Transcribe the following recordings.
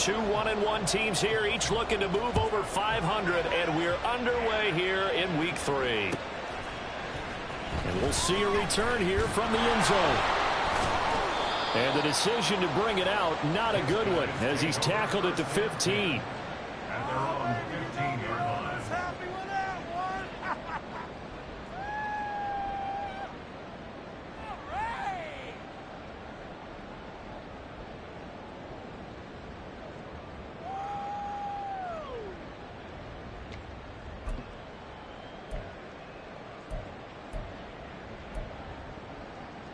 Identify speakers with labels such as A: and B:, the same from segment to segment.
A: Two 1-1 teams here, each looking to move over 500, and we're underway here in week 3. And we'll see a return here from the end zone. And the decision to bring it out, not a good one, as he's tackled at the 15.
B: At their own 15-yard line.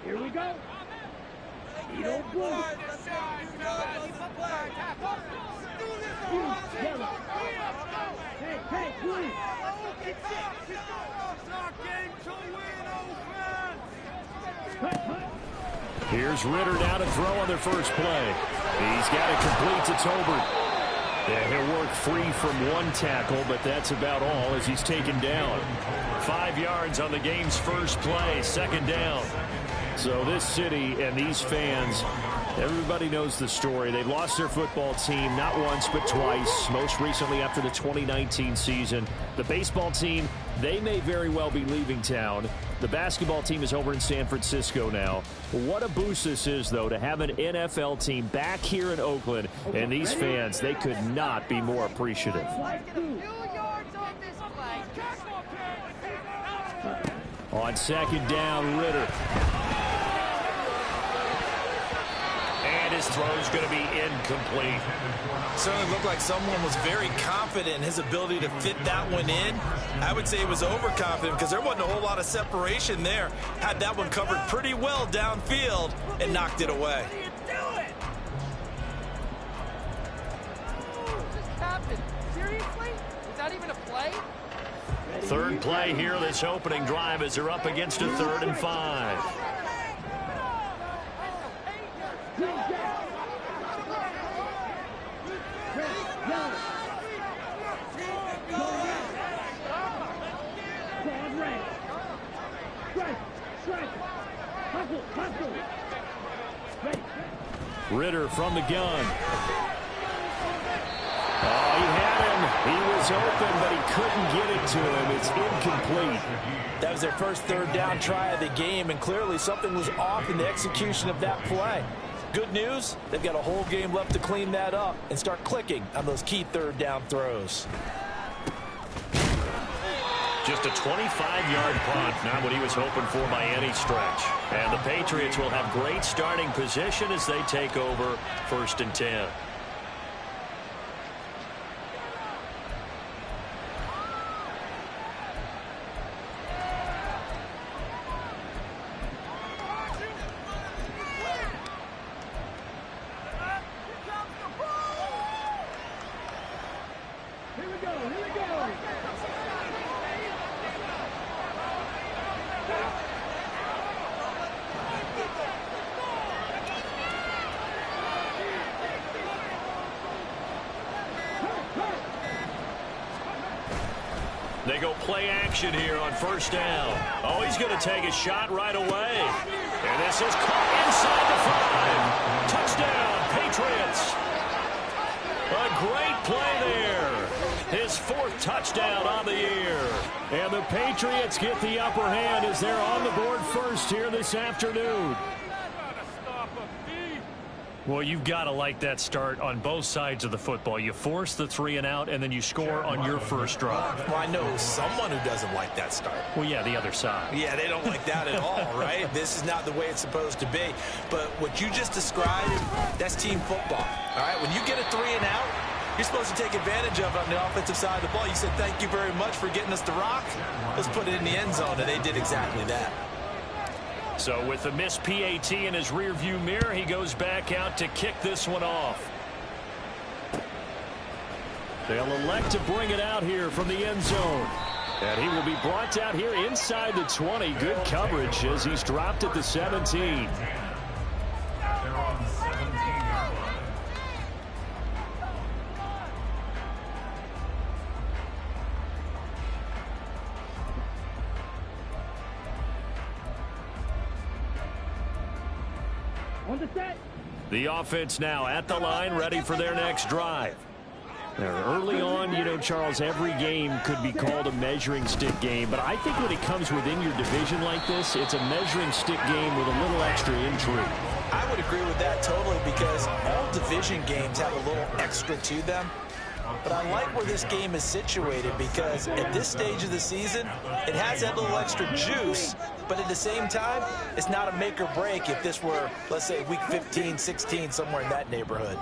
C: Here we go. You don't blue. Hey, blue.
A: Here's Ritter now to throw on their first play. He's got it complete to Tolbert. Yeah, he'll work free from one tackle, but that's about all as he's taken down. 5 yards on the game's first play, second down. So this city and these fans, everybody knows the story. They've lost their football team not once but twice, most recently after the 2019 season. The baseball team, they may very well be leaving town. The basketball team is over in San Francisco now. What a boost this is, though, to have an NFL team back here in Oakland. And these fans, they could not be more appreciative. On second down, Ritter. And his throw's going to be incomplete.
D: Certainly looked like someone was very confident in his ability to fit that one in. I would say he was overconfident because there wasn't a whole lot of separation there. Had that one covered pretty well downfield and knocked it away.
E: Just happened. Seriously? Was that even a play?
A: Third play here this opening drive as they're up against a 3rd and 5. Ritter from the gun. Oh, he had him. He was open, but he couldn't get it to him. It's incomplete.
D: That was their first 3rd down try of the game, and clearly something was off in the execution of that play. Good news, they've got a whole game left to clean that up and start clicking on those key 3rd down throws.
A: Just a 25-yard punt, not what he was hoping for by any stretch. And the Patriots will have great starting position as they take over 1st and 10. They go play action here on 1st down. Oh, he's going to take a shot right away. And this is caught inside the 5. Touchdown, Patriots. A great play there. His 4th touchdown on the year. And the Patriots get the upper hand as they're on the board first here this afternoon. Well, you've got to like that start on both sides of the football. You force the 3 and out, and then you score on your first drive.
D: Well, I know someone who doesn't like that start.
A: Well, yeah, the other side.
D: Yeah, they don't like that at all, right? This is not the way it's supposed to be. But what you just described, that's team football, all right? When you get a 3 and out, you're supposed to take advantage of it on the offensive side of the ball. You said, thank you very much for getting us the rock. Let's put it in the end zone, and they did exactly that.
A: So with the missed PAT in his rearview mirror, he goes back out to kick this one off. They'll elect to bring it out here from the end zone. And he will be brought out here inside the 20. Good coverage as he's dropped at the 17.
C: On the set.
A: The offense now at the line, ready for their next drive. Now, early on, you know, Charles, every game could be called a measuring stick game, but I think when it comes within your division like this, it's a measuring stick game with a little extra intrigue.
D: I would agree with that totally, because all division games have a little extra to them. But I like where this game is situated, because at this stage of the season, it has that little extra juice, but at the same time, it's not a make or break if this were, let's say, week 15, 16, somewhere in that neighborhood.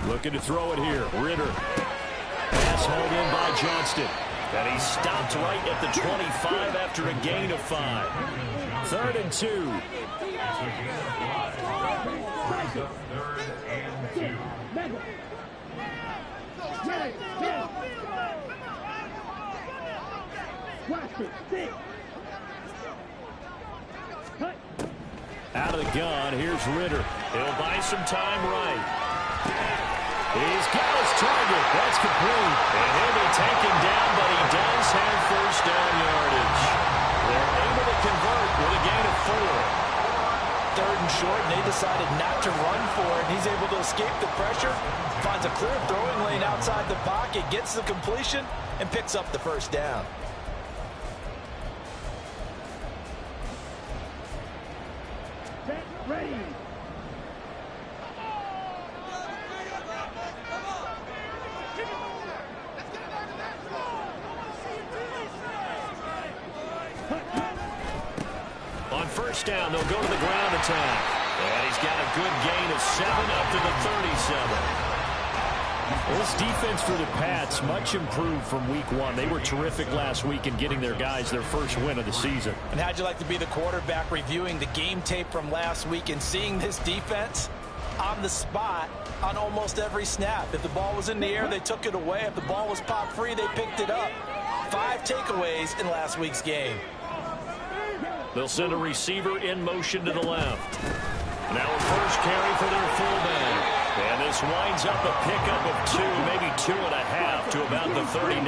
A: Looking to throw it here. Ritter. Pass hauled in by Johnston. And he stopped right at the 25 after a gain of 5. 3rd and 2. Out of the gun, here's Ritter. He'll buy some time right. He's got his target. That's complete. And he'll be taken down, but he does have first down yardage. They're able to convert with a gain of 4.
D: 3rd and short, and they decided not to run for it. He's able to escape the pressure, finds a clear throwing lane outside the pocket, gets the completion, and picks up the first down.
C: Ready.
A: On first down, they'll go to the ground attack. And he's got a good gain of 7 up to the 37. This defense for the Pats, much improved from week 1. They were terrific last week in getting their guys their first win of the season.
D: And how'd you like to be the quarterback reviewing the game tape from last week and seeing this defense on the spot on almost every snap? If the ball was in the air, they took it away. If the ball was popped free, they picked it up. 5 takeaways in last week's game.
A: They'll send a receiver in motion to the left. Now a first carry for their fullback. And this winds up a pickup of 2, maybe 2.5 to about the 39.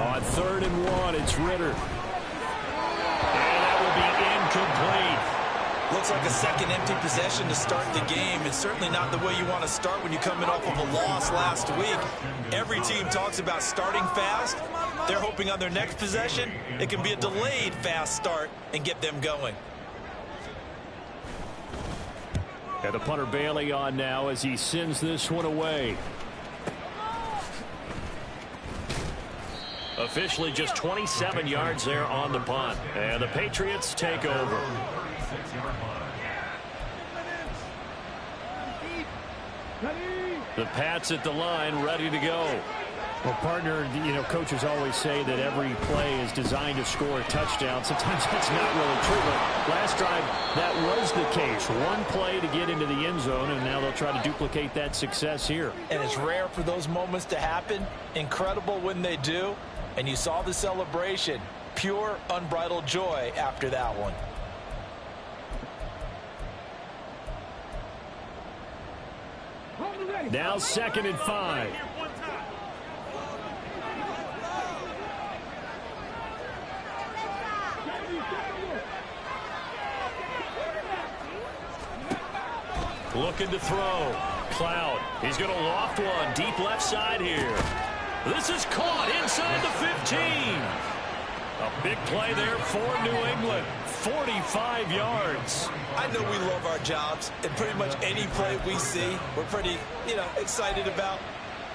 A: On 3rd and 1, it's Ritter. And that will be incomplete.
D: Looks like a second empty possession to start the game, and certainly not the way you want to start when you're coming off of a loss last week. Every team talks about starting fast. They're hoping on their next possession it can be a delayed fast start and get them going.
A: And the punter Bailey on now as he sends this one away. Officially just 27 yards there on the punt. And the Patriots take over. The Pats at the line, ready to go.
C: Well, partner, you know, coaches always say that every play is designed to score a touchdown. Sometimes that's not really true, but last drive, that was the case. One play to get into the end zone, and now they'll try to duplicate that success here.
D: And it's rare for those moments to happen. Incredible when they do. And you saw the celebration. Pure, unbridled joy after that one.
A: Now 2nd and 5. Looking to throw. Cloud. He's going to loft one. Deep left side here. This is caught inside the 15. A big play there for New England. 45 yards.
D: I know we love our jobs, and pretty much any play we see, we're pretty, excited about.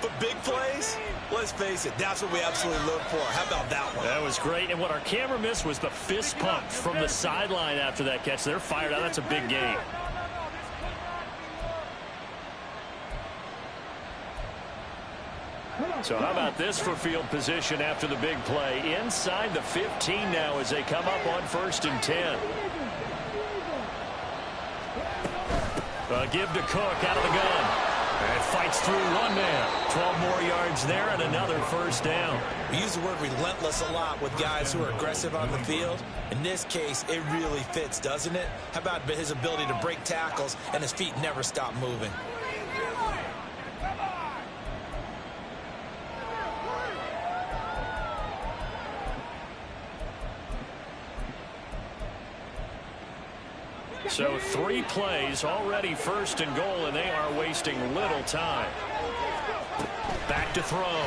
D: But big plays, let's face it, that's what we absolutely look for. How about that one?
A: That was great. And what our camera missed was the fist pump from the sideline after that catch. They're fired out. That's a big game. So how about this for field position after the big play? Inside the 15 now as they come up on 1st and 10. Give to Cook out of the gun. And fights through one man. 12 more yards there and another first down.
D: We use the word relentless a lot with guys who are aggressive on the field. In this case, it really fits, doesn't it? How about his ability to break tackles and his feet never stop moving?
A: So 3 plays, already 1st and goal, and they are wasting little time. Back to throw.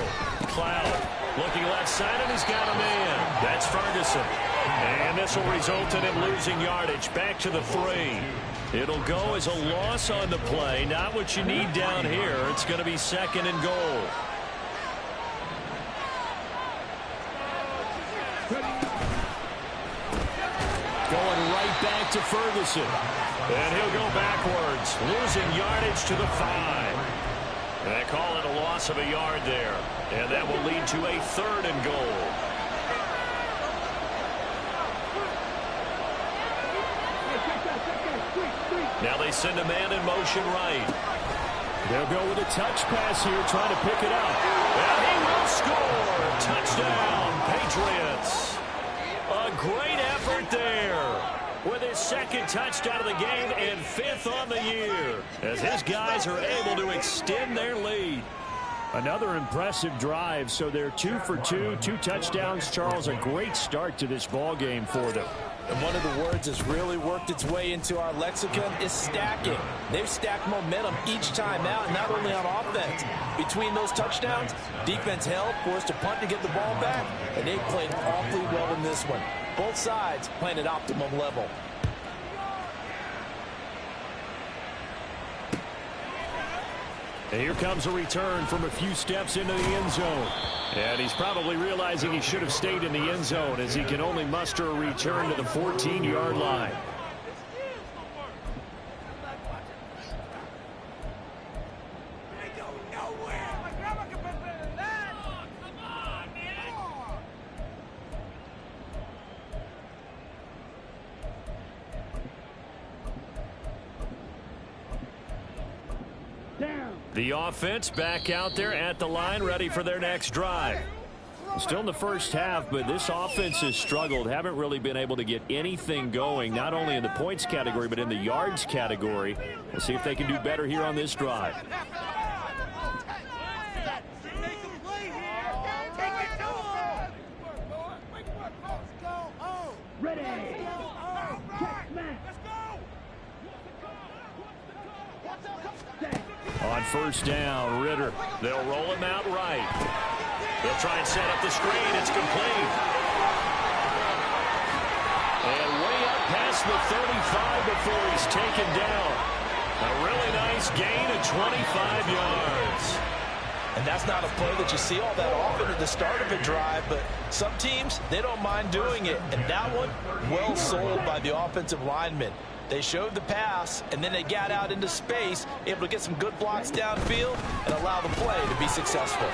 A: Cloud looking left side, and he's got a man. That's Ferguson. And this will result in him losing yardage. Back to the 3. It'll go as a loss on the play. Not what you need down here. It's going to be 2nd and goal. Going right back to Ferguson. And he'll go backwards, losing yardage to the 5. And they call it a loss of a yard there. And that will lead to a 3rd and goal. Now they send a man in motion right. They'll go with a touch pass here, trying to pick it up. And he will score. Touchdown, Patriots. A great effort there with his 2nd touchdown of the game and 5th on the year, as his guys are able to extend their lead. Another impressive drive, so they're 2 for 2, 2 touchdowns. Charles, a great start to this ball game for them.
D: And one of the words that's really worked its way into our lexicon is stacking. They've stacked momentum each time out, not only on offense. Between those touchdowns, defense held, forced to punt to get the ball back, and they played awfully well in this one. Both sides playing at optimum level.
A: And here comes a return from a few steps into the end zone. And he's probably realizing he should have stayed in the end zone, as he can only muster a return to the 14-yard line. The offense back out there at the line, ready for their next drive. Still in the first half, but this offense has struggled. Haven't really been able to get anything going, not only in the points category, but in the yards category. We'll see if they can do better here on this drive. On first down, Ritter. They'll roll him out right. They'll try and set up the screen. It's complete. And way up past the 35 before he's taken down. A really nice gain of 25 yards.
D: And that's not a play that you see all that often at the start of a drive, but some teams, they don't mind doing it. And that one, well sold by the offensive lineman. They showed the pass, and then they got out into space, able to get some good blocks downfield and allow the play to be successful.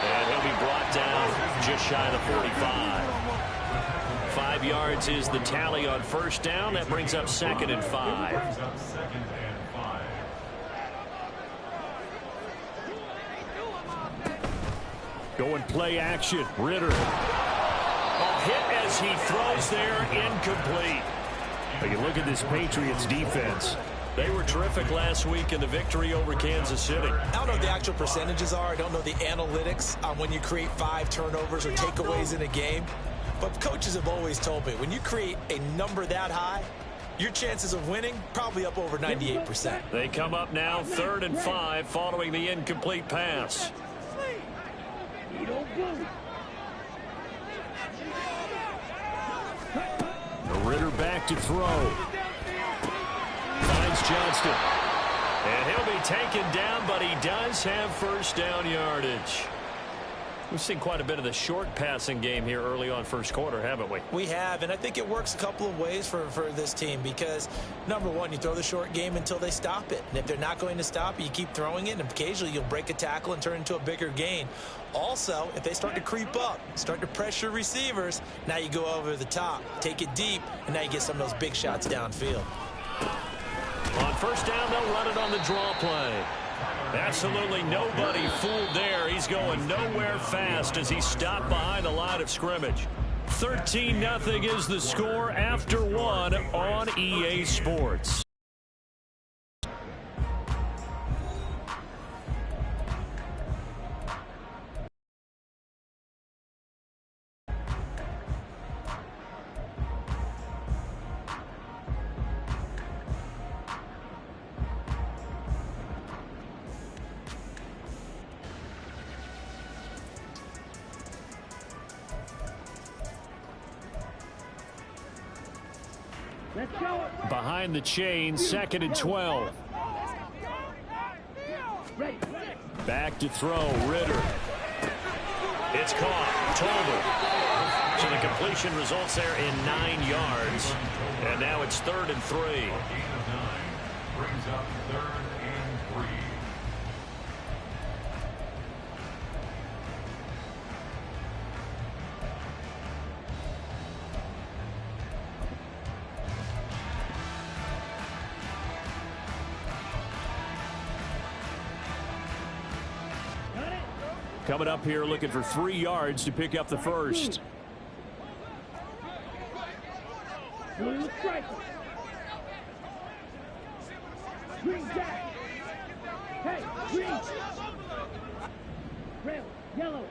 A: And he'll be brought down just shy of the 45. 5 yards is the tally on first down. That brings up 2nd and 5. Going play action. Ritter. A hit as he throws there, incomplete. You look at this Patriots defense. They were terrific last week in the victory over Kansas City.
D: I don't know what the actual percentages are. I don't know the analytics on when you create 5 turnovers or takeaways in a game. But coaches have always told me, when you create a number that high, your chances of winning probably up over 98%.
A: They come up now 3rd and 5 following the incomplete pass. Ritter back to throw. Finds Johnston. And he'll be taken down, but he does have first down yardage. We've seen quite a bit of the short passing game here early on first quarter, haven't we?
D: We have, and I think it works a couple of ways for this team because, number one, you throw the short game until they stop it. And if they're not going to stop it, you keep throwing it, and occasionally you'll break a tackle and turn into a bigger gain. Also, if they start to creep up, start to pressure receivers, now you go over the top, take it deep, and now you get some of those big shots downfield.
A: On first down, they'll run it on the draw play. Absolutely nobody fooled there. He's going nowhere fast as he stopped behind the line of scrimmage. 13-0 is the score after 1 on EA Sports.
C: Behind the chain, 2nd and 12. Back to throw, Ritter. It's caught, Tolbert. So the completion results there in 9 yards. And now it's 3rd and 3.
B: Gain of 9 brings up 3rd and 3.
C: Coming up here looking for 3 yards to pick up the first.
F: Green jack. Hey, green. Red, yellow.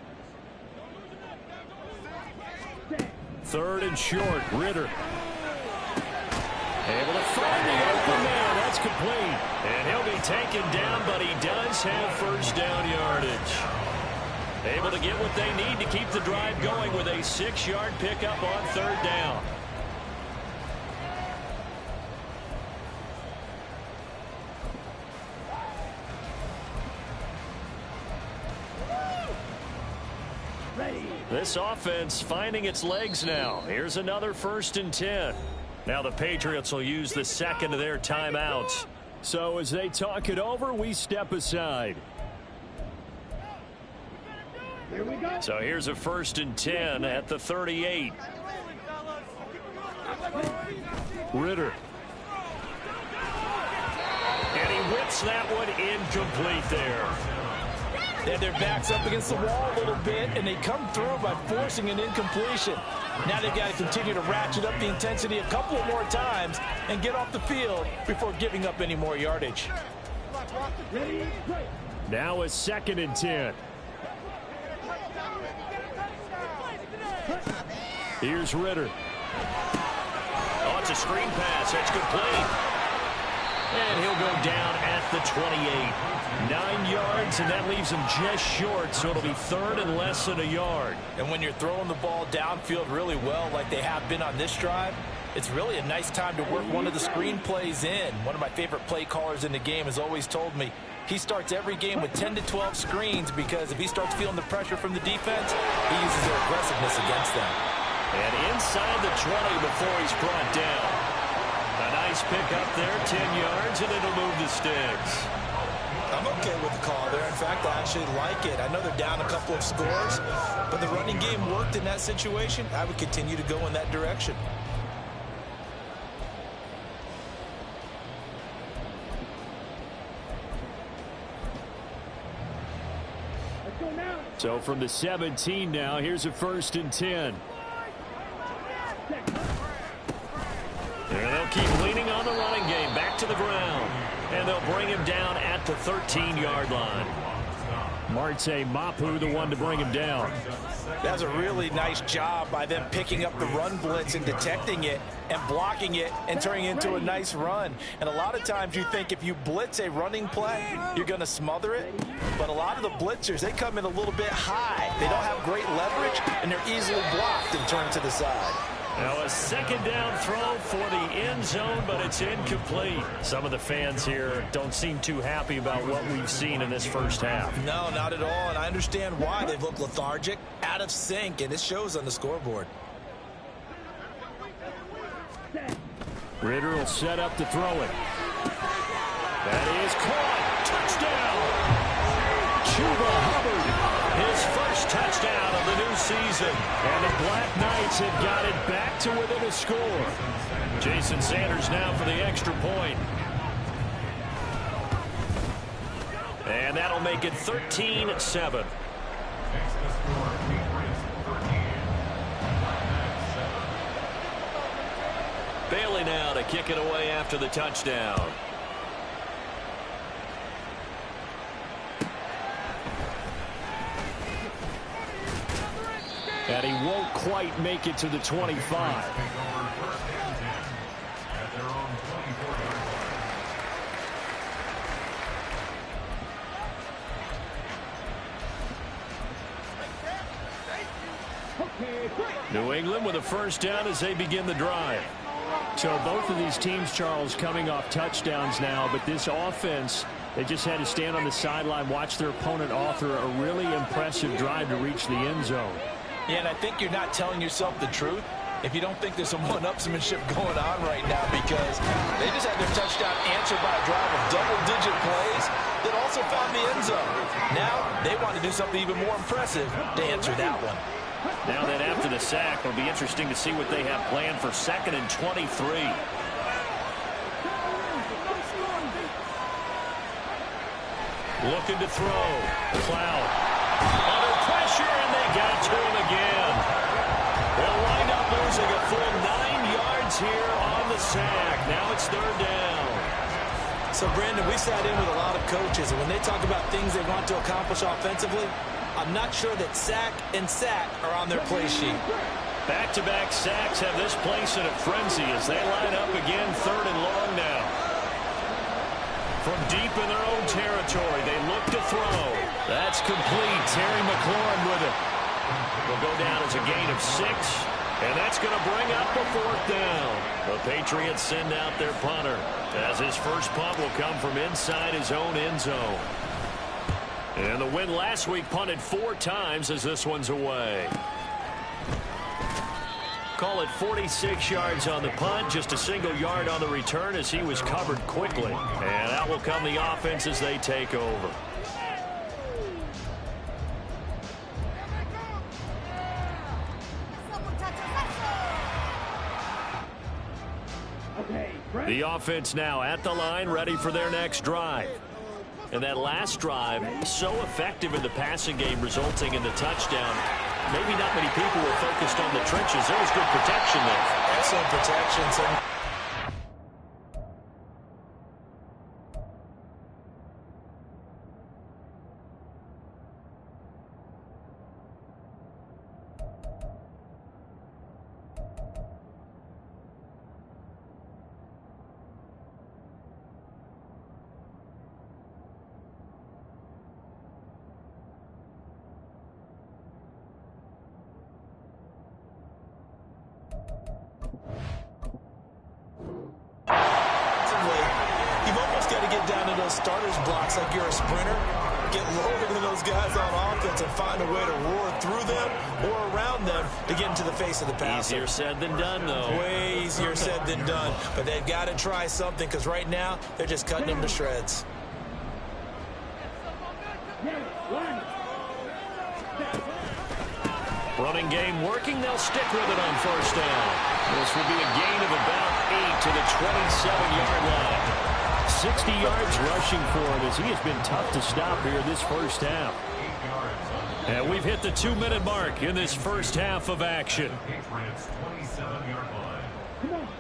C: 3rd and short, Ritter. Able to find the open man. That's complete. And he'll be taken down, but he does have first down yardage. Able to get what they need to keep the drive going with a 6-yard pickup on 3rd down. This offense finding its legs now. Here's another 1st and 10. Now the Patriots will use the 2nd of their timeouts. So as they talk it over, we step aside.
F: Here we go.
C: So here's a 1st and 10 at the 38. Ritter. And he whips that one incomplete there.
D: They had their backs up against the wall a little bit, and they come through by forcing an incompletion. Now they've got to continue to ratchet up the intensity a couple more times and get off the field before giving up any more yardage.
C: Now a 2nd and 10. Here's Ritter. Oh, it's a screen pass. That's complete. And he'll go down at the 28. 9 yards, and that leaves him just short, so it'll be 3rd and less than a yard.
D: And when you're throwing the ball downfield really well like they have been on this drive, it's really a nice time to work one of the screen plays in. One of my favorite play callers in the game has always told me he starts every game with 10 to 12 screens because if he starts feeling the pressure from the defense, he uses their aggressiveness against them.
C: And inside the 20 before he's brought down. A nice pick up there, 10 yards, and it'll move the sticks.
D: I'm okay with the call there. In fact, I actually like it. I know they're down a couple of scores, but the running game worked in that situation. I would continue to go in that direction.
F: Let's go now.
C: So from the 17 now, here's a 1st and 10. And they'll keep leaning on the running game. Back to the ground. And they'll bring him down at the 13-yard line. Marte Mapu, the one to bring him down.
D: That's a really nice job by them picking up the run blitz and detecting it and blocking it and turning it into a nice run. And a lot of times you think if you blitz a running play, you're going to smother it. But a lot of the blitzers, they come in a little bit high. They don't have great leverage, and they're easily blocked and turned to the side.
C: Now a 2nd down throw for the end zone, but it's incomplete. Some of the fans here don't seem too happy about what we've seen in this first half.
D: No, not at all, and I understand why. They've looked lethargic, out of sync, and it shows on the scoreboard.
C: Ritter will set up to throw it. That is caught. Touchdown. Chuba Hubbard. His first touchdown of the new season. And the Black Knights have got it back to within a score. Jason Sanders now for the extra point. And that'll make it 13-7. Bailey now to kick it away after the touchdown. And he won't quite make it to the 25. New England with a first down as they begin the drive. So both of these teams, Charles, coming off touchdowns now, but this offense, they just had to stand on the sideline, watch their opponent author a really impressive drive to reach the end zone.
D: Yeah, and I think you're not telling yourself the truth if you don't think there's some one-upsmanship going on right now, because they just had their touchdown answered by a drive of double-digit plays that also found the end zone. Now they want to do something even more impressive to answer that one.
C: Now that after the sack, it'll be interesting to see what they have planned for 2nd and 23. Looking to throw. Cloud. Under pressure, and they got to him again. They'll wind up losing a full 9 yards here on the sack. Now it's 3rd down.
D: So, Brandon, we sat in with a lot of coaches, and when they talk about things they want to accomplish offensively, I'm not sure that sack and sack are on their play sheet.
C: Back-to-back sacks have this place in a frenzy as they line up again 3rd and long now. From deep in their own territory, they look to throw. That's complete. Terry McLaurin with it. Will go down as a gain of 6, and that's going to bring up a 4th down. The Patriots send out their punter, as his first punt will come from inside his own end zone. And the win last week punted 4 times as this one's away. Call it 46 yards on the punt, just a single yard on the return as he was covered quickly. And out will come the offense as they take over. The offense now at the line, ready for their next drive. And that last drive, so effective in the passing game, resulting in the touchdown. Maybe not many people were focused on the trenches. There was good protection there.
D: Excellent protection. Starters blocks like you're a sprinter. Get lower than those guys on offense and find a way to roar through them or around them to get into the face of the passer.
C: Easier said than done, though.
D: Way easier said than done. But they've got to try something, because right now they're just cutting them to shreds.
C: Running game working. They'll stick with it on 1st down. This will be a gain of about 8 to the 27-yard line. 60 yards rushing for him as he has been tough to stop here this first half. And we've hit the 2-minute mark in this first half of action.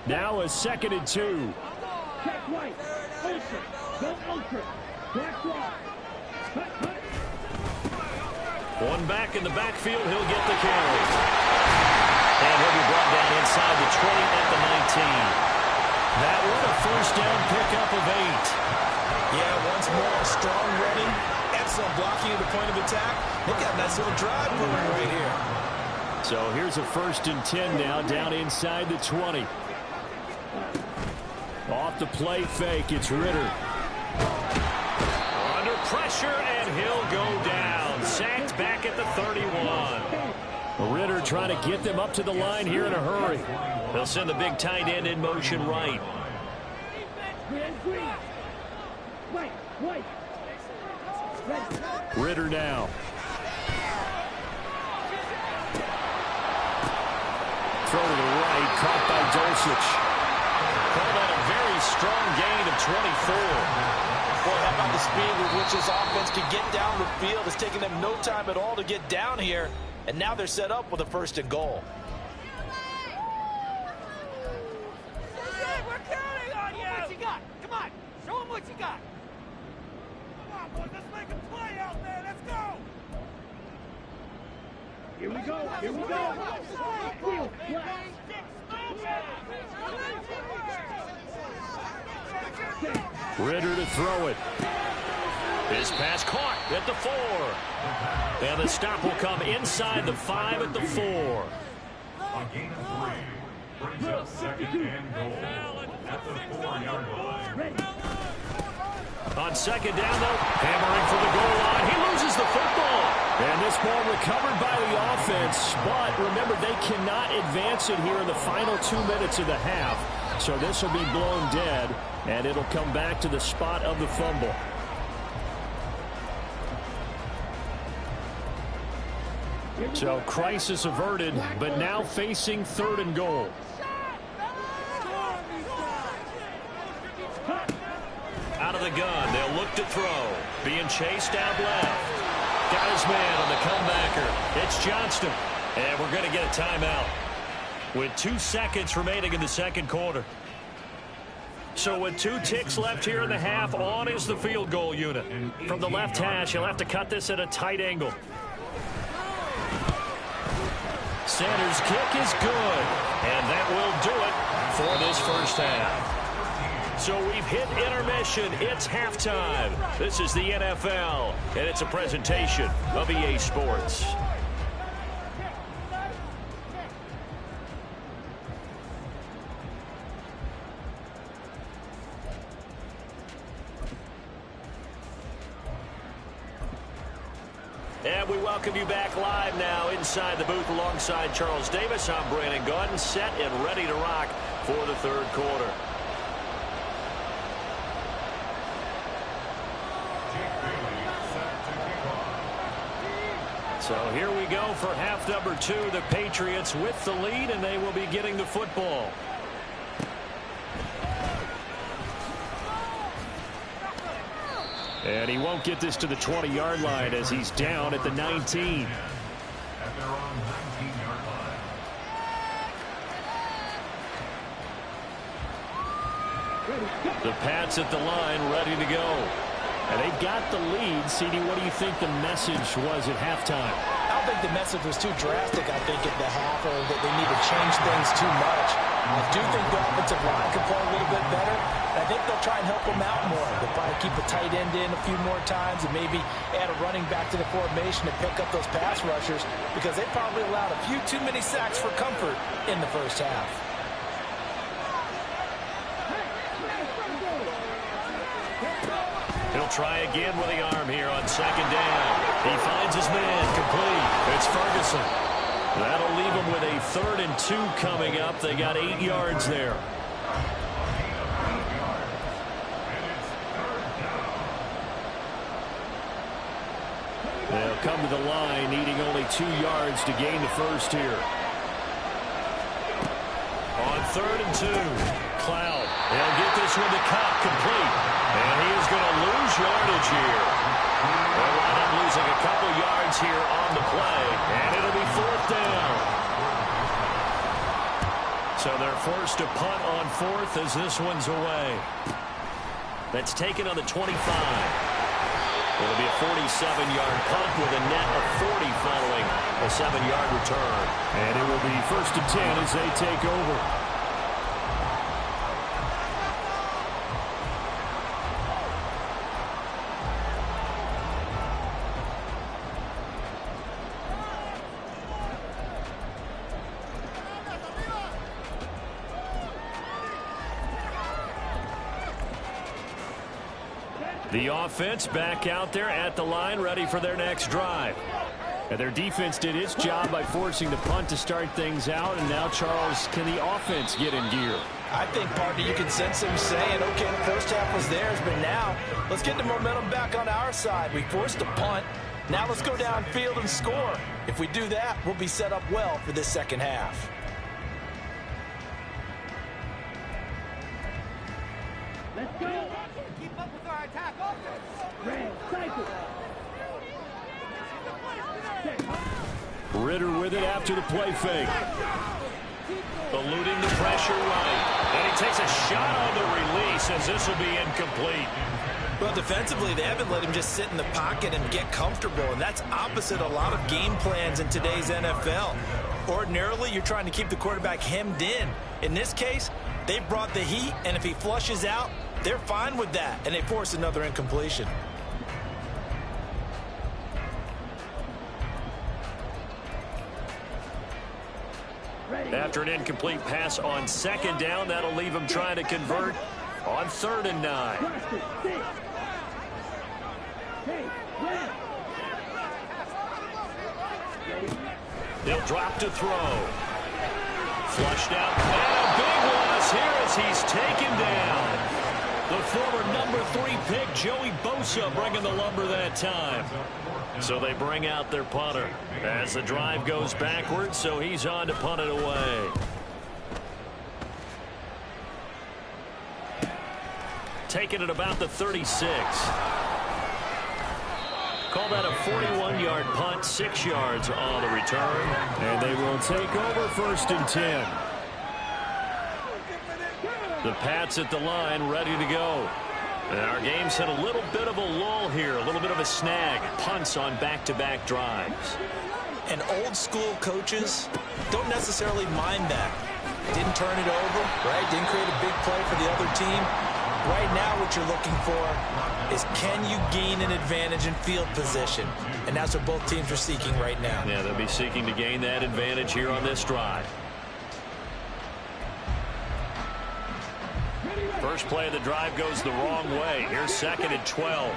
C: Now a 2nd and 2.
F: Check right. Ultra. Go ultra. Black block.
C: One back in the backfield. He'll get the carry. And he'll be brought down inside the 20 at the 19. That one a 1st down pickup of 8.
D: Yeah, once more, strong running, excellent blocking at the point of attack. They got a nice little drive going right here.
C: So here's a 1st and 10 now, down inside the 20. Off the play fake, it's Ritter. Under pressure, and he'll go down. Sacked back at the 31. Ritter trying to get them up to the line here in a hurry. They'll send the big tight end in motion right. Ritter now. Throw to the right, caught by Dulcich. Called on a very strong gain of 24.
D: Boy, how about the speed with which this offense can get down the field? It's taking them no time at all to get down here. And now they're set up with a 1st and goal.
E: We're counting on you! What you got? Come on, show them what you got. Come on, boys, let's make a play out there. Let's go!
F: Here we go. Here we go. Field flat.
C: Ritter to throw it. His pass caught at the 4. And the stop will come inside the 5 at the 4.
B: A gain of 3. brings up second and goal at the 4-yard line.
C: On second down, though, hammering for the goal line. He loses the football. And this ball recovered by the offense. But remember, they cannot advance it here in the final 2 minutes of the half. So this will be blown dead, and it'll come back to the spot of the fumble. So crisis averted, but now facing 3rd and goal. Out of the gun, they'll look to throw. Being chased out left. Got his man on the comebacker. It's Johnston. And we're going to get a timeout with 2 seconds remaining in the second quarter. So with 2 ticks left here in the half, on is the field goal unit. From the left hash, he'll have to cut this at a tight angle. Sanders' kick is good. And that will do it for this first half. So we've hit intermission. It's halftime. This is the NFL, and it's a presentation of EA Sports. And we welcome you back live now inside the booth alongside Charles Davis. I'm Brandon Gaudin, set and ready to rock for the third quarter. So here we go for half number 2. The Patriots with the lead, and they will be getting the football. And he won't get this to the 20-yard line as he's down at the 19.
B: At their own 19-yard line.
C: The Pats at the line, ready to go. And they've got the lead. CD, what do you think the message was at halftime?
D: I don't think the message was too drastic, I think, at the half, or that they need to change things too much. I do think the offensive line could play a little bit better. I think they'll try and help them out more. They'll probably keep a tight end in a few more times and maybe add a running back to the formation to pick up those pass rushers, because they probably allowed a few too many sacks for comfort in the first half.
C: He'll try again with the arm here on second down. He finds his man complete. It's Ferguson. That'll leave him with a 3rd and 2 coming up. They got 8 yards there. They'll come to the line, needing only 2 yards to gain the first here. On 3rd and 2, Cloud. They'll get this one to Cobb complete. And he is going to lose yardage here. They'll wind up losing a couple yards here on the play. And it'll be 4th down. So they're forced to punt on 4th as this one's away. That's taken on the 25. It'll be a 47-yard punt with a net of 40 following a 7-yard return. And it will be 1st and 10 as they take over. The offense back out there at the line, ready for their next drive. And their defense did its job by forcing the punt to start things out. And now, Charles, can the offense get in gear?
D: I think, partner, you can sense them saying, okay, the first half was theirs, but now let's get the momentum back on our side. We forced a punt. Now let's go downfield and score. If we do that, we'll be set up well for this second half.
F: Let's go.
E: Keep up with our attack offense.
F: Red, cycle.
C: Ritter with it after the play fake. Eluding the pressure right. And he takes a shot on the release as this will be incomplete.
D: Well, defensively, they haven't let him just sit in the pocket and get comfortable, and that's opposite a lot of game plans in today's NFL. Ordinarily, you're trying to keep the quarterback hemmed in. In this case, they brought the heat, and if he flushes out, they're fine with that, and they force another incompletion.
C: After an incomplete pass on 2nd down, that'll leave him trying to convert on 3rd and 9. They'll drop to throw. Flushed out. And a big loss here as he's taken down. The former number 3 pick, Joey Bosa, bringing the lumber that time. So they bring out their punter as the drive goes backwards, so he's on to punt it away. Taking it about the 36. Call that a 41-yard punt, 6 yards on the return.
A: And they will take over 1st and 10.
C: The Pats at the line, ready to go. And our game's had a little bit of a lull here, a little bit of a snag. Punts on back-to-back drives.
D: And old-school coaches don't necessarily mind that. Didn't turn it over, right? Didn't create a big play for the other team. Right now what you're looking for is, can you gain an advantage in field position? And that's what both teams are seeking right now.
C: Yeah, they'll be seeking to gain that advantage here on this drive. First play of the drive goes the wrong way. Here's 2nd and 12.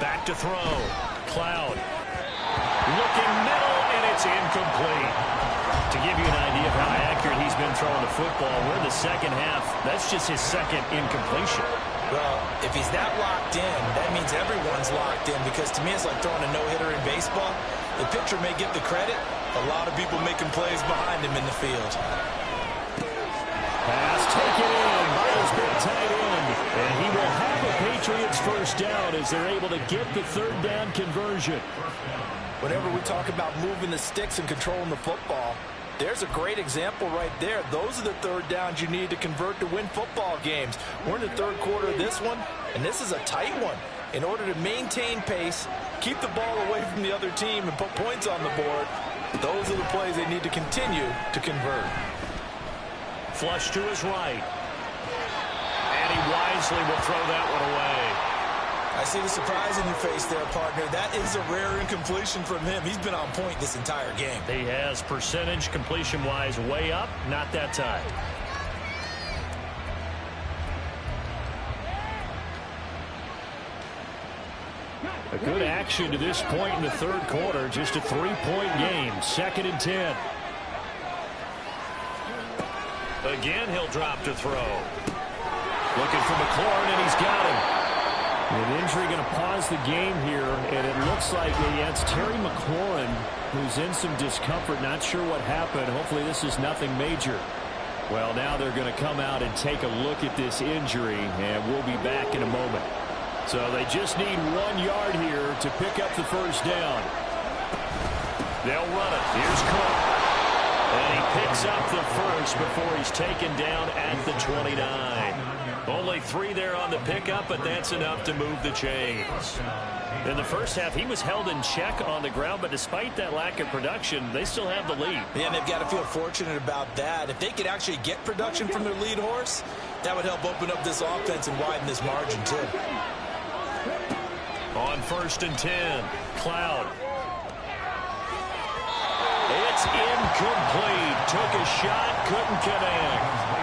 C: Back to throw. Cloud. Looking middle, and it's incomplete. To give you an idea of how accurate he's been throwing the football, we're in the 2nd half. That's just his 2nd incompletion.
D: Well, if he's that locked in, that means everyone's locked in, because to me it's like throwing a no-hitter in baseball. The pitcher may get the credit. A lot of people making plays behind him in the field.
A: Pass taken in by his big tight end. And he will have a Patriots 1st down as they're able to get the 3rd down conversion.
D: Whenever we talk about moving the sticks and controlling the football, there's a great example right there. Those are the 3rd downs you need to convert to win football games. We're in the 3rd quarter of this one, and this is a tight one. In order to maintain pace, keep the ball away from the other team, and put points on the board, those are the plays they need to continue to convert.
C: Flush to his right. And he wisely will throw that one away.
D: I see the surprise in your face there, partner. That is a rare incompletion from him. He's been on point this entire game.
C: He has percentage completion-wise way up, not that time.
A: A good action to this point in the 3rd quarter. Just a 3-point game. 2nd and 10.
C: Again, he'll drop to throw. Looking for McLaurin, and he's got him.
A: An injury going to pause the game here, and it looks like it's Terry McLaurin who's in some discomfort. Not sure what happened. Hopefully this is nothing major. Well, now they're going to come out and take a look at this injury, and we'll be back in a moment. So they just need 1 yard here to pick up the 1st down.
C: They'll run it. Here's Cook. And he picks up the 1st before he's taken down at the 29. Only 3 there on the pickup, but that's enough to move the chains. In the 1st half, he was held in check on the ground, but despite that lack of production, they still have the lead.
D: Yeah, and they've got to feel fortunate about that. If they could actually get production from their lead horse, that would help open up this offense and widen this margin, too.
C: On 1st and 10, Cloud. It's incomplete. Took a shot, couldn't connect.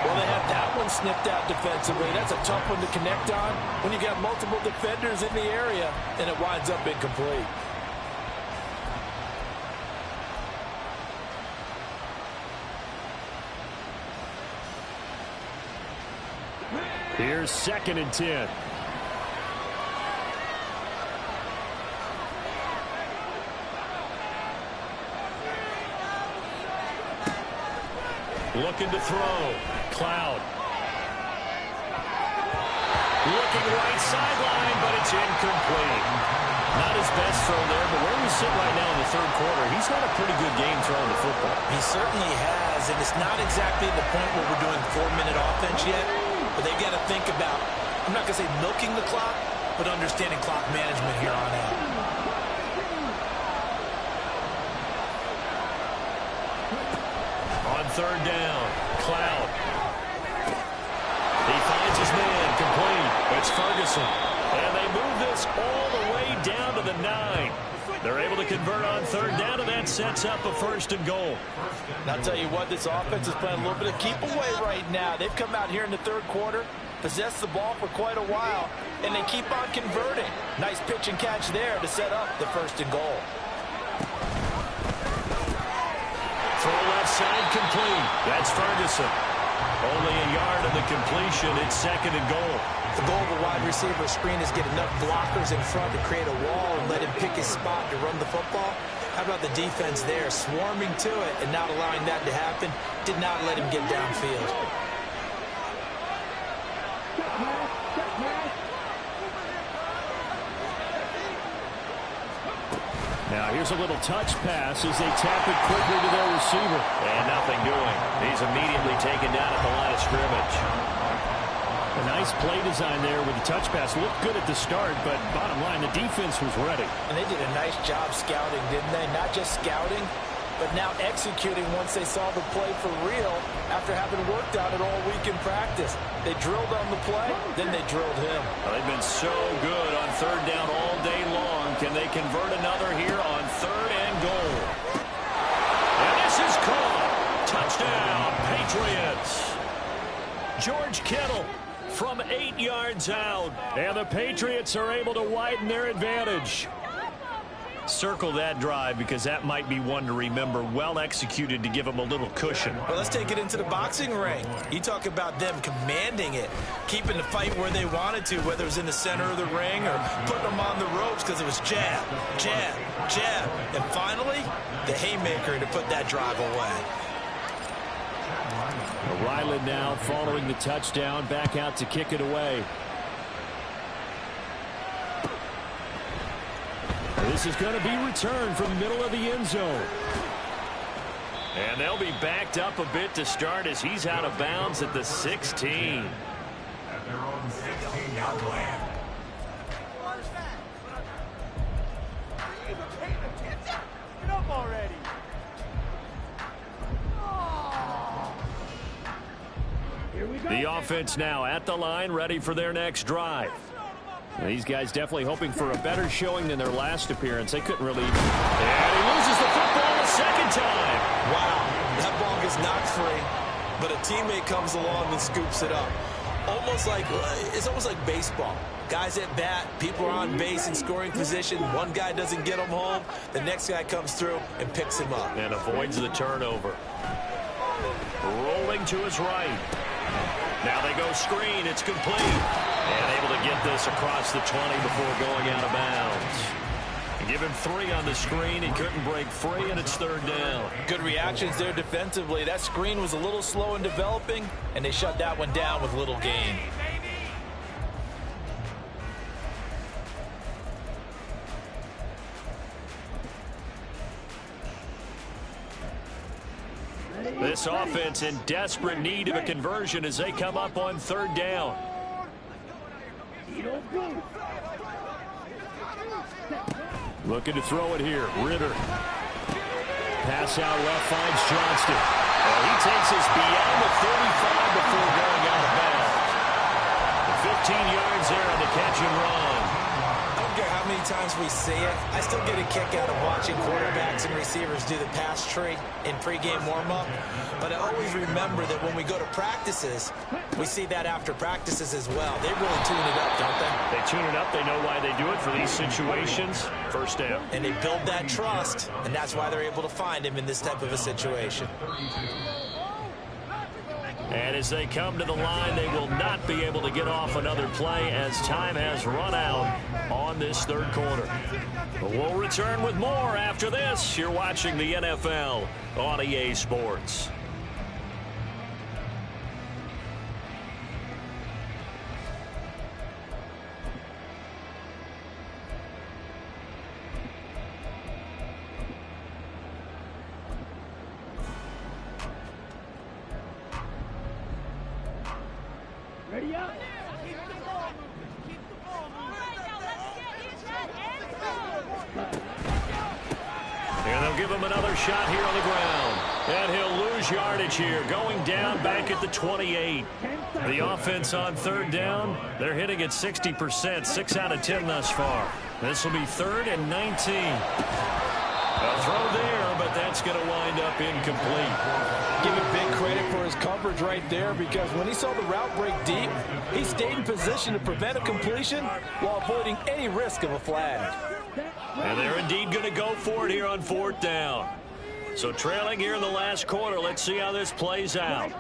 D: Well, they have that one snipped out defensively. That's a tough one to connect on when you got multiple defenders in the area, and it winds up incomplete.
A: Here's 2nd and 10.
C: Looking to throw. Cloud. Looking right sideline, but it's incomplete. Not his best throw there, but where we sit right now in the 3rd quarter, he's had a pretty good game throwing the football.
D: He certainly has, and it's not exactly the point where we're doing 4-minute offense yet, but they've got to think about, I'm not going to say milking the clock, but understanding clock management here on out.
C: On 3rd down, Cloud. He finds his man, complete. It's Ferguson. And they move this pass all the way down to the 9. They're able to convert on third down, and that sets up a 1st and goal.
D: And I'll tell you what, this offense is playing a little bit of keep away right now. They've come out here in the 3rd quarter, possessed the ball for quite a while, and they keep on converting. Nice pitch and catch there to set up the 1st and goal.
C: Throw left side complete. That's Ferguson. Only a yard of the completion. It's 2nd and goal.
D: The goal of a wide receiver screen is get enough blockers in front to create a wall and let him pick his spot to run the football. How about the defense there, swarming to it and not allowing that to happen? Did not let him get downfield.
C: Now here's a little touch pass as they tap it quickly to their receiver. And nothing doing. He's immediately taken down at the line of scrimmage. A nice play design there with the touch pass. Looked good at the start, but bottom line, the defense was ready.
D: And they did a nice job scouting, didn't they? Not just scouting, but now executing once they saw the play for real after having worked on it all week in practice. They drilled on the play, then they drilled him.
C: Well, they've been so good on third down all day long. Can they convert another here on 3rd and goal? And this is caught. Touchdown, Patriots. George Kittle from 8 yards out. And the Patriots are able to widen their advantage. Circle that drive because that might be one to remember. Well executed to give them a little cushion.
D: Well, let's take it into the boxing ring. You talk about them commanding it, keeping the fight where they wanted to, whether it was in the center of the ring or putting them on the ropes because it was jab, jab, jab. And finally, the haymaker to put that drive away.
C: Ryland now following the touchdown, back out to kick it away. This is going to be returned from the middle of the end zone. And they'll be backed up a bit to start as he's out of bounds at the 16.
B: At their own 16-yard line.
E: Get up already.
C: The offense now at the line, ready for their next drive. These guys definitely hoping for a better showing than their last appearance. They couldn't really... And he loses the football a 2nd time.
D: Wow, that ball gets knocked free, but a teammate comes along and scoops it up. It's almost like baseball. Guys at bat, people are on base in scoring position. One guy doesn't get him home. The next guy comes through and picks him up.
C: And avoids the turnover. Rolling to his right. Now they go screen. It's complete. And able to get this across the 20 before going out of bounds. Give him 3 on the screen. He couldn't break free, and it's 3rd down.
D: Good reactions there defensively. That screen was a little slow in developing, and they shut that one down with little gain.
C: This offense in desperate need of a conversion as they come up on 3rd down. Looking to throw it here. Ritter. Pass out left, finds Johnston. Well, he takes us beyond the 35 before going out of bounds. 15 yards there on the catch and run.
D: I don't care how many times we see it. I still get a kick out of watching quarterbacks and receivers do the pass tree in pregame warm-up. But I always remember that when we go to practices, we see that after practices as well. They really tune it up, don't they?
C: They tune it up. They know why they do it for these situations. 1st down.
D: And they build that trust, and that's why they're able to find him in this type of a situation.
C: And as they come to the line, they will not be able to get off another play as time has run out on this 3rd quarter. But we'll return with more after this. You're watching the NFL on EA Sports.
F: Ready up.
C: And they'll give him another shot here on the ground. And he'll lose yardage here, going down back at the 28. The offense on third down, they're hitting at 60%, 6 out of 10 thus far. This will be 3rd and 19. A throw there, but that's going to wind up incomplete.
D: Give him big credit for his coverage right there, because when he saw the route break deep, he stayed in position to prevent a completion while avoiding any risk of a flag.
C: And they're indeed going to go for it here on 4th down. So trailing here in the last quarter, let's see how this plays out.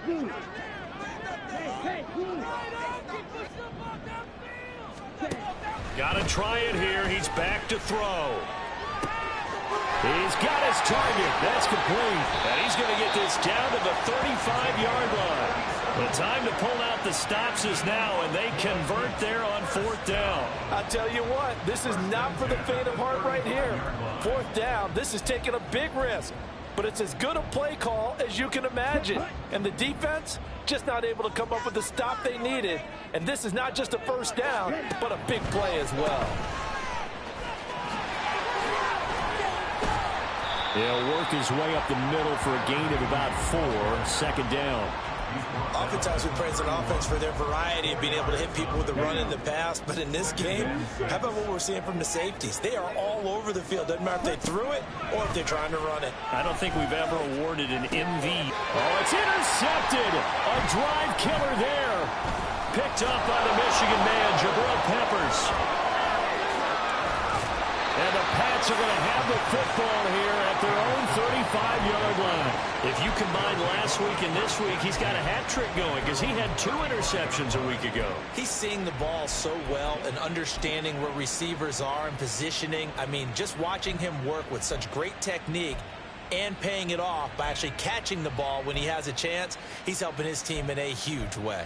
C: Got to try it here. He's back to throw. He's got his target. That's complete. And he's going to get this down to the 35-yard line. The time to pull out the stops is now, and they convert there on 4th down.
D: I tell you what, this is not for the faint of heart right here. 4th down, this is taking a big risk. But it's as good a play call as you can imagine. And the defense just not able to come up with the stop they needed. And this is not just a first down, but a big play as well.
C: He'll work his way up the middle for a gain of about 4, 2nd down.
D: Oftentimes we praise an offense for their variety of being able to hit people with the run in the pass, but in this game, how about what we're seeing from the safeties? They are all over the field. Doesn't matter if they threw it or if they're trying to run it.
C: I don't think we've ever awarded an MV. Oh, it's intercepted. A drive killer there. Picked up by the Michigan man, Jabril Peppers. And the Pats are going to have the football here at their own 35-yard line. If you combine last week and this week, he's got a hat trick going because he had 2 interceptions a week ago.
D: He's seeing the ball so well and understanding where receivers are and positioning. I mean, just watching him work with such great technique and paying it off by actually catching the ball when he has a chance, he's helping his team in a huge way.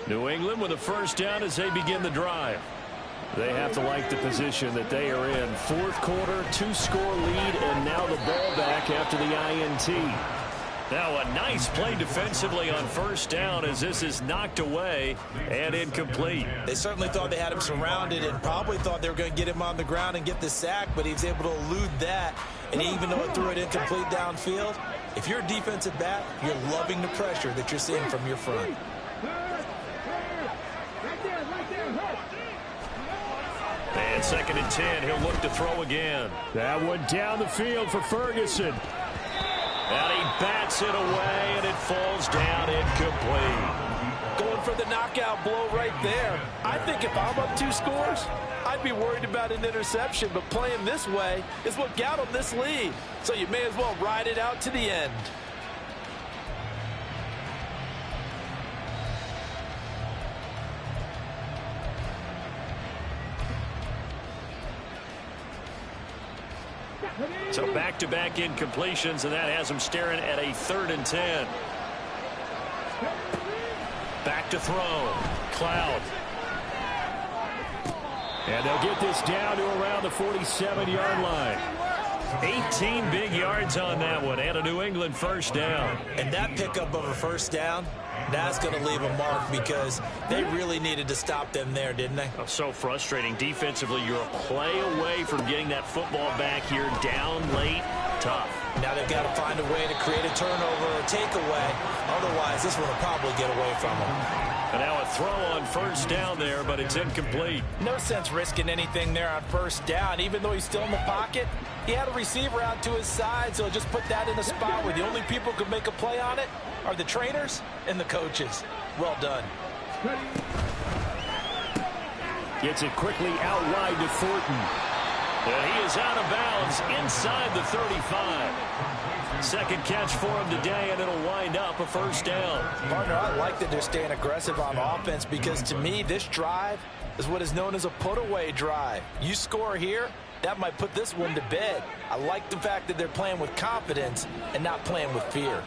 C: New England with a first down as they begin the drive. They have to like the position that they are in. 4th quarter, 2-score lead, and now the ball back after the INT. Now a nice play defensively on first down as this is knocked away and incomplete.
D: They certainly thought they had him surrounded and probably thought they were going to get him on the ground and get the sack, but he was able to elude that. And even though it threw it incomplete downfield, if you're a defensive back, you're loving the pressure that you're seeing from your front.
C: And 2nd and 10, he'll look to throw again. That one down the field for Ferguson. And he bats it away, and it falls down incomplete.
D: Going for the knockout blow right there. I think if I'm up 2 scores, I'd be worried about an interception, but playing this way is what got him this lead. So you may as well ride it out to the end.
C: So back-to-back incompletions, and that has him staring at a 3rd and 10. Back to throw. Cloud. And they'll get this down to around the 47-yard line. 18 big yards on that one, and a New England first down.
D: And that pickup of a first down, that's going to leave a mark because they really needed to stop them there, didn't they?
C: Oh, so frustrating. Defensively, you're a play away from getting that football back here down late. Tough.
D: Now they've got to find a way to create a turnover or takeaway. Otherwise, this one will probably get away from them.
C: And now a throw on first down there, but it's incomplete.
D: No sense risking anything there on first down. Even though he's still in the pocket, he had a receiver out to his side, so just put that in a spot where the only people who could make a play on it are the trainers and the coaches. Well done.
C: Gets it quickly out wide to Thornton. And he is out of bounds inside the 35. Second catch for him today, and it'll wind up a first down.
D: Partner, I like that they're staying aggressive on offense because, to me, this drive is what is known as a put-away drive. You score here, that might put this one to bed. I like the fact that they're playing with confidence and not playing with fear.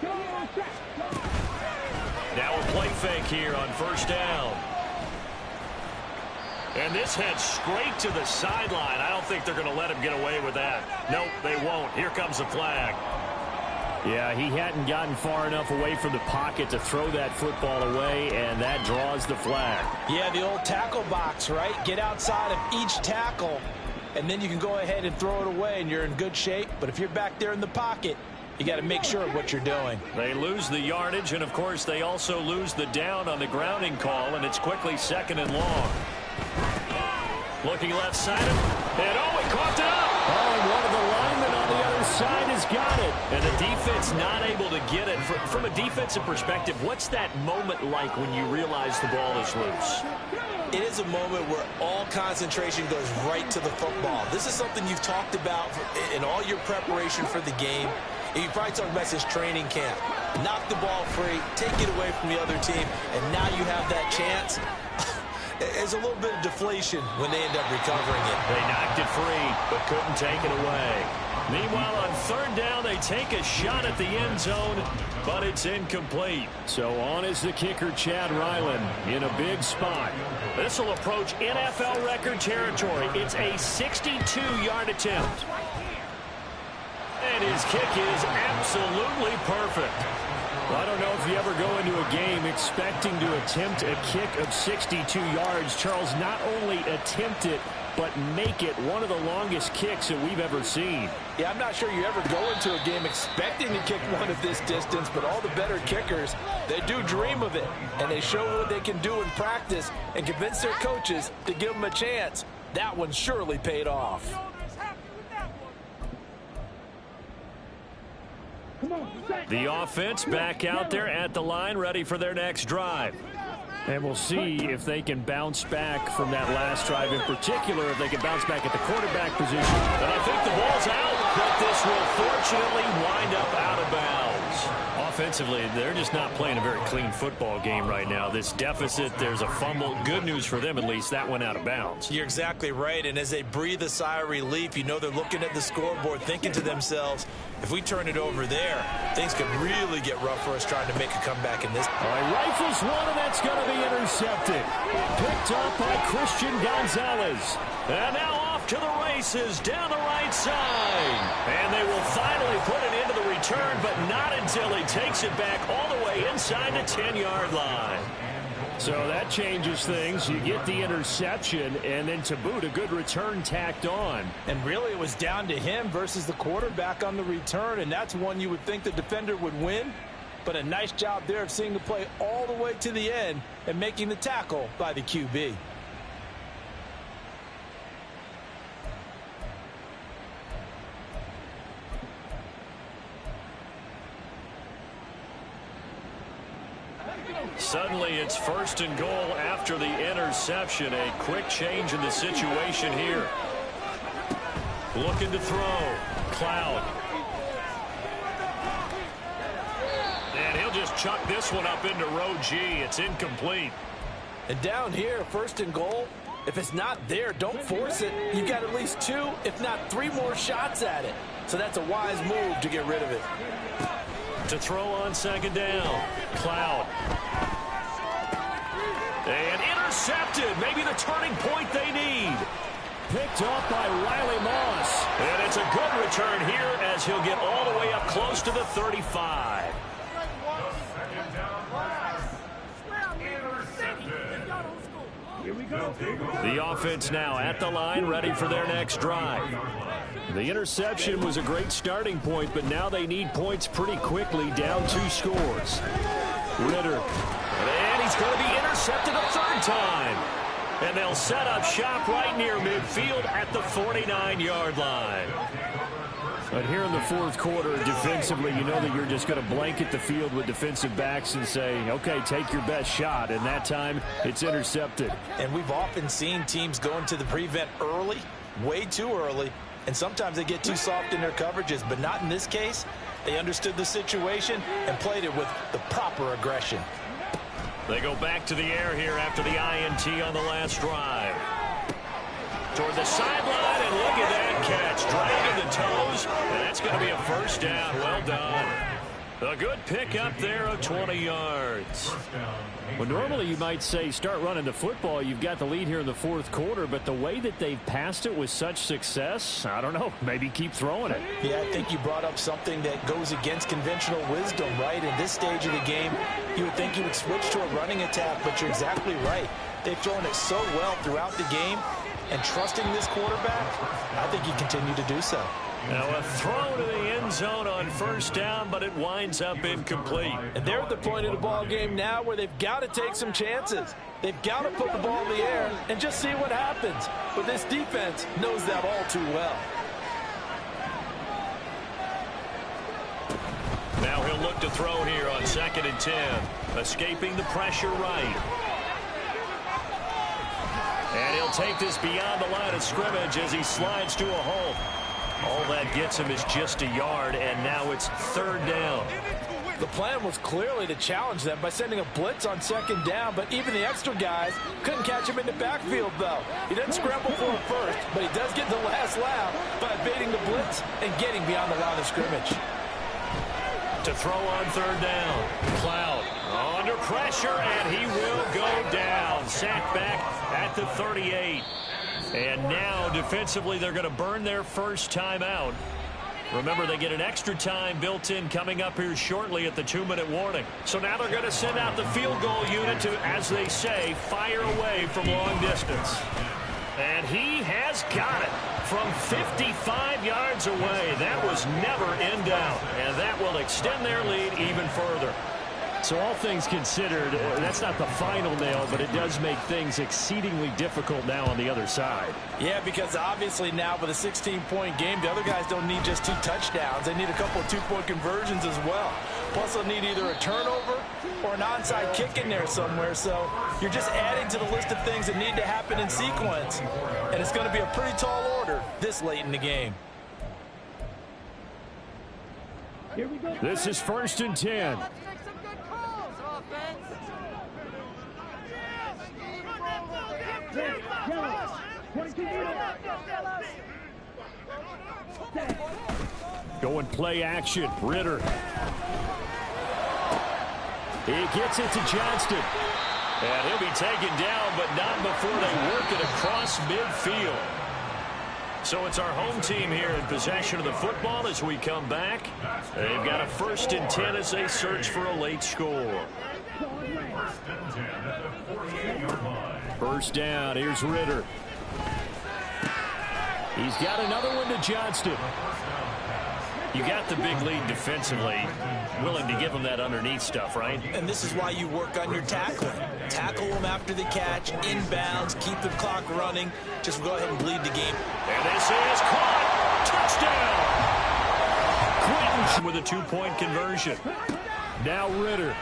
C: Now a play fake here on first down. And this heads straight to the sideline. I don't think they're going to let him get away with that. Nope, they won't. Here comes the flag. Yeah, he hadn't gotten far enough away from the pocket to throw that football away, and that draws the flag.
D: Yeah, the old tackle box, right? Get outside of each tackle and then you can go ahead and throw it away, and you're in good shape. But if you're back there in the pocket, you got to make sure of what you're doing.
C: They lose the yardage, and, of course, they also lose the down on the grounding call, and it's quickly 2nd and long. Looking left-sided, and he caught it up. Oh, and one of the linemen on the other side has got it. And the defense not able to get it. From a defensive perspective, what's that moment like when you realize the ball is loose?
D: It is a moment where all concentration goes right to the football. This is something you've talked about in all your preparation for the game. And you probably talked about this training camp. Knock the ball free, take it away from the other team, and now you have that chance. There's a little bit of deflation when they end up recovering it.
C: They knocked it free, but couldn't take it away. Meanwhile, on 3rd down, they take a shot at the end zone, but it's incomplete. So on is the kicker, Chad Ryland, in a big spot. This will approach NFL record territory. It's a 62-yard attempt. And his kick is absolutely perfect. Well, I don't know if you ever go into a game expecting to attempt a kick of 62 yards. Charles, not only attempt it, but make it one of the longest kicks that we've ever seen.
D: Yeah, I'm not sure you ever go into a game expecting to kick one of this distance, but all the better kickers, they do dream of it, and they show what they can do in practice and convince their coaches to give them a chance. That one surely paid off.
C: The offense back out there at the line, ready for their next drive. And we'll see if they can bounce back from that last drive in particular, if they can bounce back at the quarterback position. And I think the ball's out, but this will fortunately wind up out of bounds. Offensively, they're just not playing a very clean football game right now. This deficit, there's a fumble. Good news for them, at least. That went out of bounds.
D: You're exactly right, and as they breathe a sigh of relief, you know they're looking at the scoreboard thinking to themselves, if we turn it over there, things could really get rough for us trying to make a comeback in this.
C: All right, rifles one, and that's going to be intercepted. Picked up by Christian Gonzalez. And now off to the races down the right side. And they will finally put it into the return, but not until he takes it back all the way inside the 10-yard line. So that changes things. You get the interception, and then to boot, a good return tacked on.
D: And really, it was down to him versus the quarterback on the return, and that's one you would think the defender would win. But a nice job there of seeing the play all the way to the end and making the tackle by the QB.
C: Suddenly, it's 1st and goal after the interception. A quick change in the situation here. Looking to throw. Cloud. And he'll just chuck this one up into row G. It's incomplete.
D: And down here, 1st and goal, if it's not there, don't force it. You've got at least 2, if not 3 more shots at it. So that's a wise move to get rid of it.
C: To throw on 2nd down. Cloud. And intercepted. Maybe the turning point they need. Picked up by Riley Moss. And it's a good return here as he'll get all the way up close to the 35. The offense now at the line, ready for their next drive. The interception was a great starting point, but now they need points pretty quickly, down 2 scores. Ritter. And he's going to be intercepted a 3rd time. And they'll set up shop right near midfield at the 49-yard line. But here in the 4th quarter, defensively, you know that you're just going to blanket the field with defensive backs and say, okay, take your best shot. And that time, it's intercepted.
D: And we've often seen teams go into the prevent early, way too early, and sometimes they get too soft in their coverages. But not in this case. They understood the situation and played it with the proper aggression.
C: They go back to the air here after the INT on the last drive. Toward the sideline, and look at that catch. Dragging the toes, and that's going to be a 1st down. Well done. A good pick up there of 20 yards. Well, normally you might say start running the football. You've got the lead here in the 4th quarter, but the way that they've passed it with such success, I don't know, maybe keep throwing it.
D: Yeah, I think you brought up something that goes against conventional wisdom, right? In this stage of the game, you would think you would switch to a running attack, but you're exactly right. They've thrown it so well throughout the game. and trusting this quarterback, I think he continued to do so.
A: Now a throw to the end zone on first down, but it winds up incomplete.
D: And they're at the point of the ball game now where they've got to take some chances. They've got to put the ball in the air and just see what happens. But this defense knows that all too well.
A: Now he'll look to throw here on 2nd and 10. Escaping the pressure right. And he'll take this beyond the line of scrimmage as he slides to a hole. All that gets him is just a yard, and now it's 3rd down.
D: The plan was clearly to challenge them by sending a blitz on 2nd down, but even the extra guys couldn't catch him in the backfield, though. He doesn't scramble for him first, but he does get the last laugh by evading the blitz and getting beyond the line of scrimmage.
A: To throw on 3rd down. Cloud under pressure, and he will go down. Sacked back at the 38. And now, defensively, they're going to burn their first timeout. Remember, they get an extra time built in coming up here shortly at the 2-minute warning. So now they're going to send out the field goal unit to, as they say, fire away from long distance. And he has got it from 55 yards away. That was never in doubt. And that will extend their lead even further.
C: So all things considered, that's not the final nail, but it does make things exceedingly difficult now on the other side.
D: Yeah, because obviously now with a 16-point game, the other guys don't need just 2 touchdowns. They need a couple of 2-point conversions as well. Plus, they'll need either a turnover or an onside kick in there somewhere. So you're just adding to the list of things that need to happen in sequence. And it's going to be a pretty tall order this late in the game.
F: Here we go.
C: This is 1st and 10. Going play action. Ritter. He gets it to Johnston.
A: And he'll be taken down, but not before they work it across midfield. So it's our home team here in possession of the football as we come back. They've got a 1st and 10 as they search for a late score.
C: 1st down. Here's Ritter. He's got another one to Johnston.
A: You got the big lead defensively, willing to give them that underneath stuff, right?
D: And this is why you work on your tackling. Tackle them after the catch, inbounds, keep the clock running. Just go ahead and bleed the game.
A: And this is caught. Touchdown. Quentin with a 2-point conversion.
C: Now Ritter.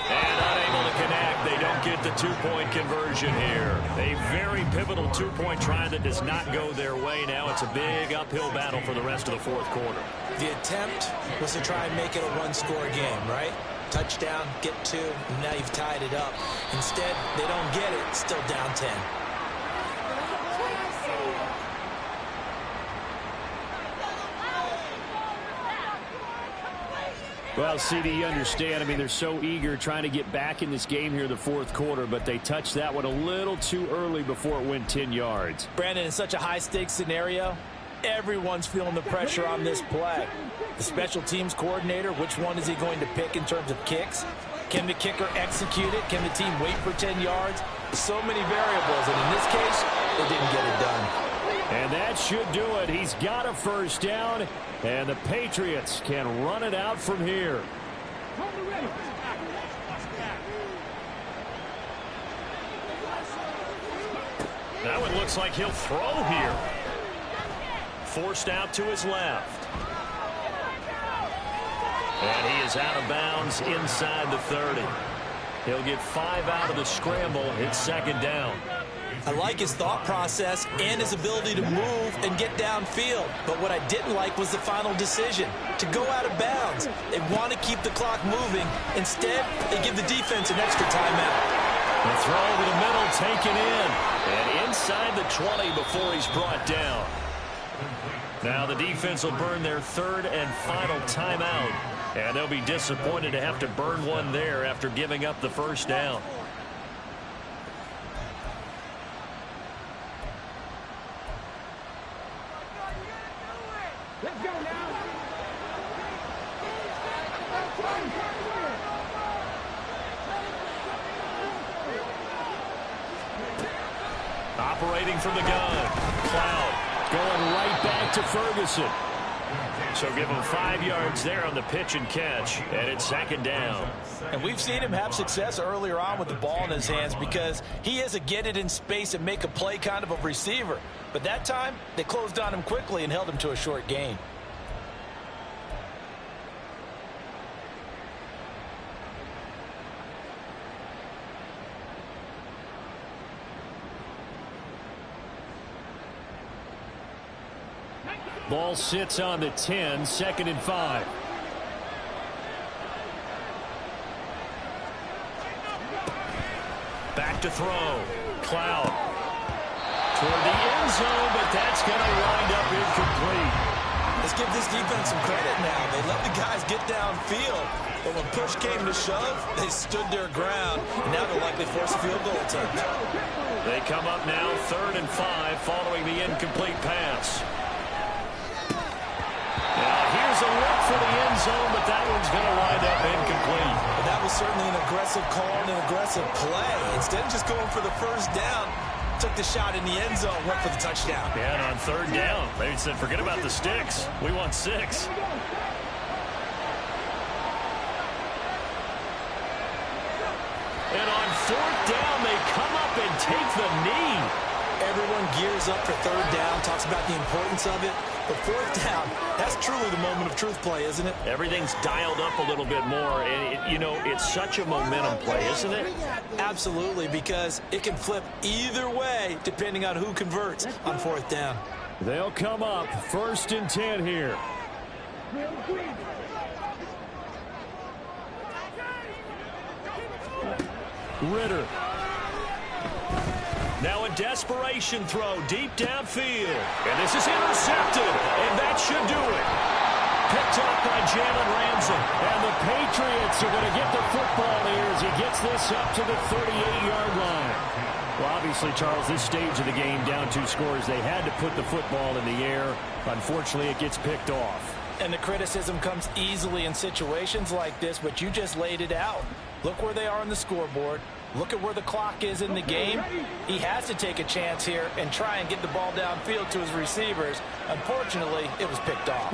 A: And unable to connect. They don't get the 2-point conversion here. A very pivotal 2-point try that does not go their way. Now it's a big uphill battle for the rest of the 4th quarter.
D: The attempt was to try and make it a 1-score game, right? Touchdown, get 2, and now you've tied it up. Instead, they don't get it, still down 10.
C: Well, CD, you understand. I mean, they're so eager trying to get back in this game here in the 4th quarter, but they touched that one a little too early before it went 10 yards.
D: Brandon, in such a high-stakes scenario, everyone's feeling the pressure on this play. The special teams coordinator, which one is he going to pick in terms of kicks? Can the kicker execute it? Can the team wait for 10 yards? So many variables, and in this case, they didn't get it done.
C: And that should do it. He's got a 1st down, and the Patriots can run it out from here.
A: That one looks like he'll throw here. Forced out to his left. And he is out of bounds inside the 30. He'll get 5 out of the scramble. It's 2nd down.
D: I like his thought process and his ability to move and get downfield. But what I didn't like was the final decision, to go out of bounds. They want to keep the clock moving. Instead, they give the defense an extra timeout.
A: The throw over the middle taken in. And inside the 20 before he's brought down. Now the defense will burn their 3rd and final timeout. And they'll be disappointed to have to burn one there after giving up the 1st down.
F: Let's go now.
A: Operating from the gun. Cloud going right back to Ferguson. So give him 5 yards there on the pitch and catch, and it's 2nd down.
D: And we've seen him have success earlier on with the ball in his hands because he is a get it in space and make a play kind of a receiver. But that time, they closed on him quickly and held him to a short gain.
C: Ball sits on the 10, 2nd and 5.
A: Back to throw. Cloud. Toward the end zone, but that's going to wind up incomplete.
D: Let's give this defense some credit now. They let the guys get downfield, but when push came to shove, they stood their ground, and now they'll likely force a field goal attempt.
A: They come up now 3rd and 5 following the incomplete pass. Now here's a look for the end zone, but that one's going to wind up incomplete.
D: But that was certainly an aggressive call and an aggressive play. Instead of just going for the first down, took the shot in the end zone, went for the touchdown.
A: Yeah, and on 3rd down, they said, forget about the sticks. We want 6. And on 4th down, they come up and take the knee.
D: Everyone gears up for 3rd down, talks about the importance of it. But 4th down, that's truly the moment of truth play, isn't it?
A: Everything's dialed up a little bit more, and, you know, it's such a momentum play, isn't it?
D: Absolutely, because it can flip either way depending on who converts on 4th down.
C: They'll come up 1st and 10 here. Ritter.
A: Now a desperation throw deep downfield. And this is intercepted, and that should do it. Picked up by Jalen Ramsey.
C: And the Patriots are going to get the football here as he gets this up to the 38-yard line. Well, obviously, Charles, this stage of the game, down 2 scores, they had to put the football in the air. Unfortunately, it gets picked off.
D: And the criticism comes easily in situations like this, but you just laid it out. Look where they are on the scoreboard. Look at where the clock is in the game. He has to take a chance here and try and get the ball downfield to his receivers. Unfortunately, it was picked off.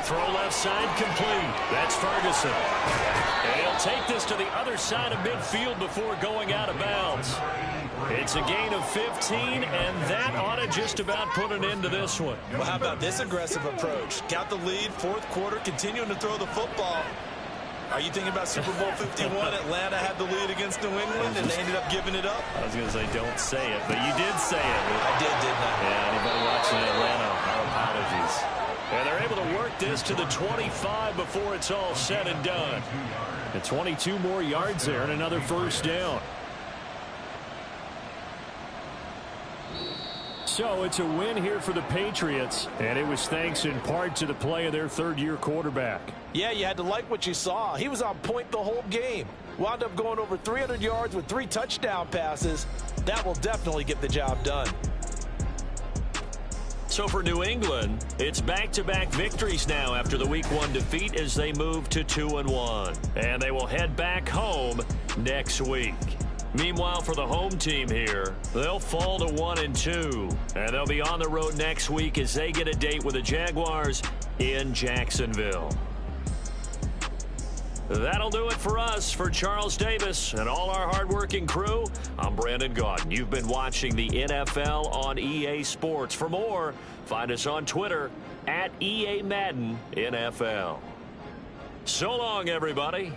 A: Throw left side complete. That's Ferguson. And he'll take this to the other side of midfield before going out of bounds. It's a gain of 15, and that ought to just about put an end to this one.
D: Well, how about this aggressive approach? Got the lead, 4th quarter, continuing to throw the football. Are you thinking about Super Bowl 51? Atlanta had the lead against New England, and they ended up giving it up?
A: I was going to say, don't say it, but you did say it.
D: I did, didn't I?
A: Yeah, anybody watching Atlanta, our apologies. And they're able to work this to the 25 before it's all said and done.
C: And 22 more yards there and another 1st down. So it's a win here for the Patriots, and it was thanks in part to the play of their 3rd-year quarterback.
D: Yeah, you had to like what you saw. He was on point the whole game. Wound up going over 300 yards with 3 touchdown passes. That will definitely get the job done.
A: So for New England, it's back-to-back victories now after the Week 1 defeat as they move to 2-1. And they will head back home next week. Meanwhile, for the home team here, they'll fall to 1-2. And they'll be on the road next week as they get a date with the Jaguars in Jacksonville. That'll do it for us. For Charles Davis and all our hardworking crew, I'm Brandon Gaudin. You've been watching the NFL on EA Sports. For more, find us on Twitter @EA Madden NFL. So long, everybody.